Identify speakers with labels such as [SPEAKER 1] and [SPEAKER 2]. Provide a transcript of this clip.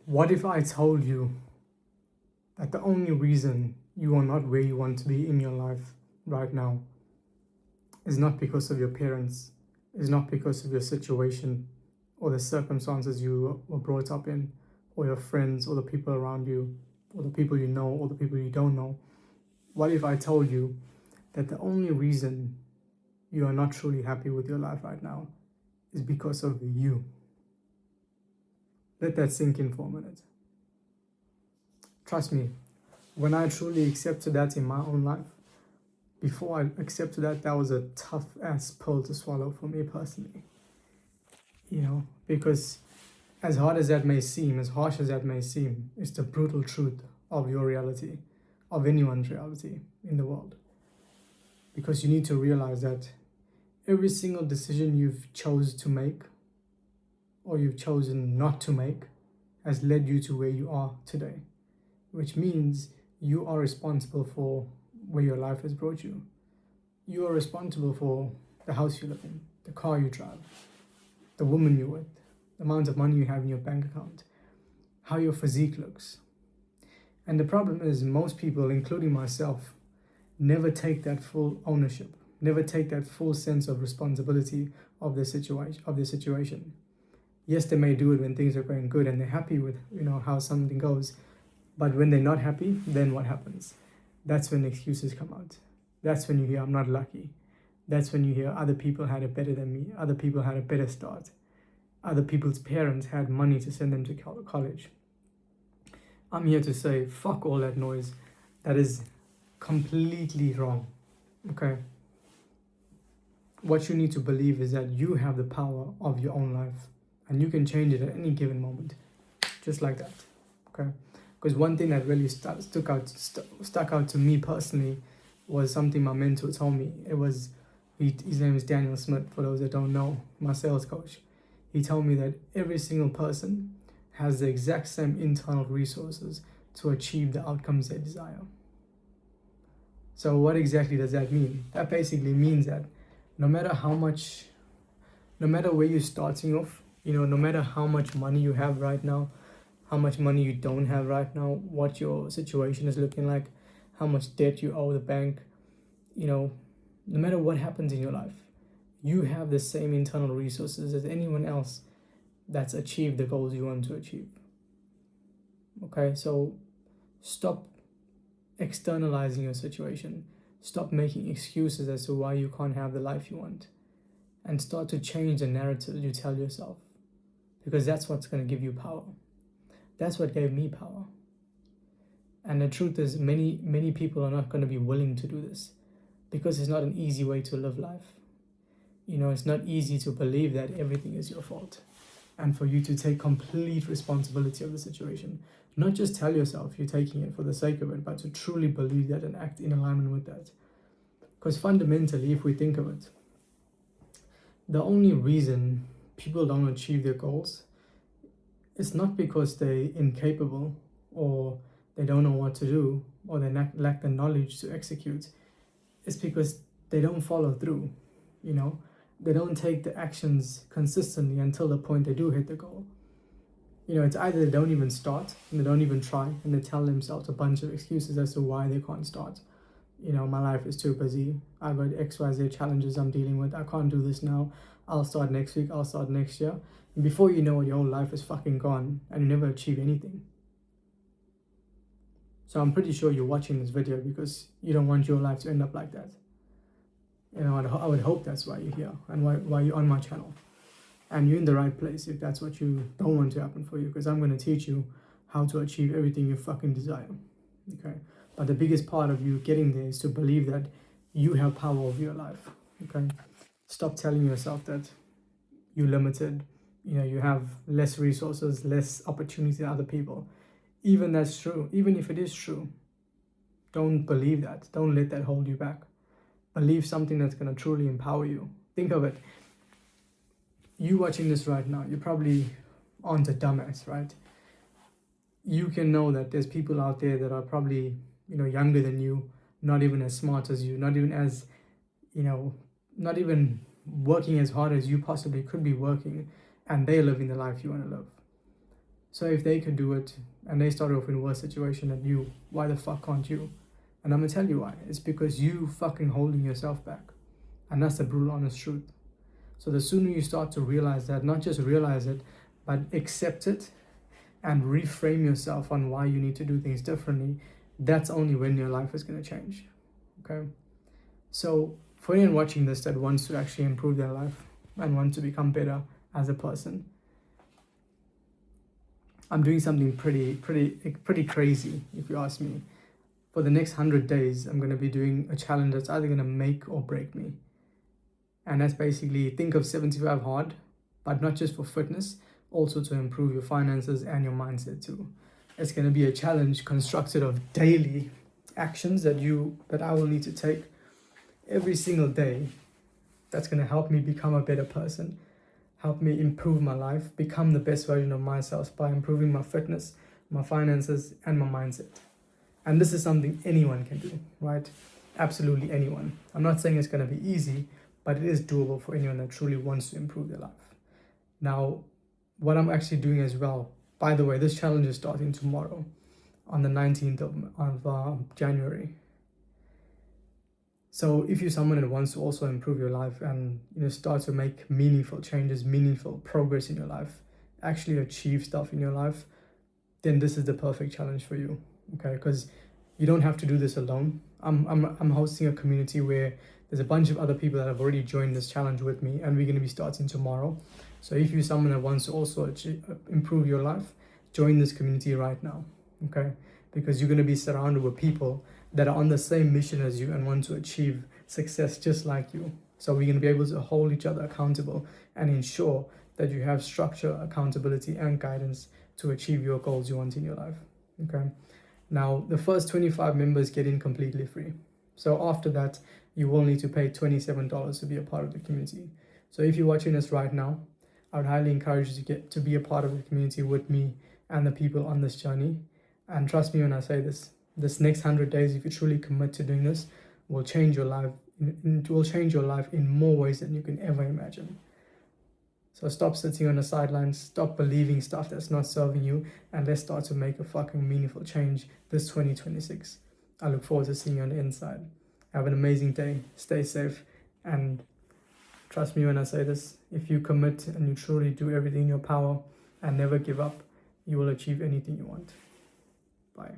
[SPEAKER 1] What if I told you that the only reason you are not where you want to be in your life right now is not because of your parents, is not because of your situation or the circumstances you were brought up in, or your friends, or the people around you, or the people you know, or the people you don't know? What if I told you that the only reason you are not truly happy with your life right now is because of you? Let that sink in for a minute. Trust me, when I truly accepted that in my own life, before I accepted that, that was a tough ass pill to swallow for me personally. Because as hard as that may seem, as harsh as that may seem, it's the brutal truth of your reality, of anyone's reality in the world. Because you need to realize that every single decision you've chose to make or you've chosen not to make has led you to where you are today, which means you are responsible for where your life has brought you. You are responsible for the house you live in, the car you drive, the woman you're with, the amount of money you have in your bank account, how your physique looks. And the problem is most people, including myself, never take that full ownership, never take that full sense of responsibility of their situation. Yes, they may do it when things are going good and they're happy with how something goes. But when they're not happy, then what happens? That's when excuses come out. That's when you hear, I'm not lucky. That's when you hear other people had it better than me. Other people had a better start. Other people's parents had money to send them to college. I'm here to say, fuck all that noise. That is completely wrong. Okay? What you need to believe is that you have the power of your own life. And you can change it at any given moment. Just like that. Okay? Because one thing that really stuck out to me personally was something my mentor told me. His name is Daniel Smith, for those that don't know, my sales coach. He told me that every single person has the exact same internal resources to achieve the outcomes they desire. So what exactly does that mean? That basically means that no matter where you're starting off, no matter how much money you have right now, how much money you don't have right now, what your situation is looking like, how much debt you owe the bank, no matter what happens in your life, you have the same internal resources as anyone else that's achieved the goals you want to achieve. Okay, so stop externalizing your situation. Stop making excuses as to why you can't have the life you want. And start to change the narrative you tell yourself. Because that's what's going to give you power. That's what gave me power. And the truth is, many people are not going to be willing to do this. Because it's not an easy way to live life. It's not easy to believe that everything is your fault. And for you to take complete responsibility of the situation. Not just tell yourself you're taking it for the sake of it, but to truly believe that and act in alignment with that. Because fundamentally, if we think of it, the only reason people don't achieve their goals is not because they're incapable or they don't know what to do or they lack the knowledge to execute. It's because they don't follow through, They don't take the actions consistently until the point they do hit the goal. It's either they don't even start and they don't even try and they tell themselves a bunch of excuses as to why they can't start. My life is too busy. I've got XYZ challenges I'm dealing with. I can't do this now. I'll start next week. I'll start next year. And before you know it, your whole life is fucking gone and you never achieve anything. So I'm pretty sure you're watching this video because you don't want your life to end up like that. I would hope that's why you're here and why you're on my channel. And you're in the right place if that's what you don't want to happen for you, because I'm going to teach you how to achieve everything you fucking desire. Okay? But the biggest part of you getting there is to believe that you have power over your life. Okay? Stop telling yourself that you're limited, you have less resources, less opportunity than other people. Even that's true, even if it is true, don't believe that. Don't let that hold you back. Believe something that's going to truly empower you. Think of it. You watching this right now, you probably aren't a dumbass, right? You can know that there's people out there that are probably, younger than you, not even as smart as you, not even as, not even working as hard as you possibly could be working, and they're living the life you want to live. So if they can do it and they started off in a worse situation than you, why the fuck can't you? And I'm gonna tell you why. It's because you fucking holding yourself back. And that's the brutal honest truth. So the sooner you start to realize that, not just realize it, but accept it and reframe yourself on why you need to do things differently, that's only when your life is gonna change. Okay? So for anyone watching this that wants to actually improve their life and want to become better as a person, I'm doing something pretty crazy, if you ask me. For the next 100 days, I'm going to be doing a challenge that's either going to make or break me. And that's basically, think of 75 hard, but not just for fitness, also to improve your finances and your mindset too. It's going to be a challenge constructed of daily actions that I will need to take every single day. That's going to help me become a better person, help me improve my life, become the best version of myself by improving my fitness, my finances, and my mindset. And this is something anyone can do, right? Absolutely anyone. I'm not saying it's going to be easy, but it is doable for anyone that truly wants to improve their life. Now, what I'm actually doing as well, by the way, this challenge is starting tomorrow on the 19th of January. So if you're someone that wants to also improve your life and start to make meaningful changes, meaningful progress in your life, actually achieve stuff in your life, then this is the perfect challenge for you. Okay, because you don't have to do this alone. I'm hosting a community where there's a bunch of other people that have already joined this challenge with me, and we're going to be starting tomorrow. So if you're someone that wants to also improve your life, join this community right now. Okay, because you're going to be surrounded with people that are on the same mission as you and want to achieve success just like you. So we're going to be able to hold each other accountable and ensure that you have structure, accountability, and guidance to achieve your goals you want in your life. Okay. Now, the first 25 members get in completely free. So after that, you will need to pay $27 to be a part of the community. So if you're watching this right now, I would highly encourage you to be a part of the community with me and the people on this journey. And trust me when I say this next 100 days, if you truly commit to doing this, will change your life. It will change your life in more ways than you can ever imagine. So stop sitting on the sidelines, stop believing stuff that's not serving you, and let's start to make a fucking meaningful change this 2026. I look forward to seeing you on the inside. Have an amazing day, stay safe, and trust me when I say this, if you commit and you truly do everything in your power and never give up, you will achieve anything you want. Bye.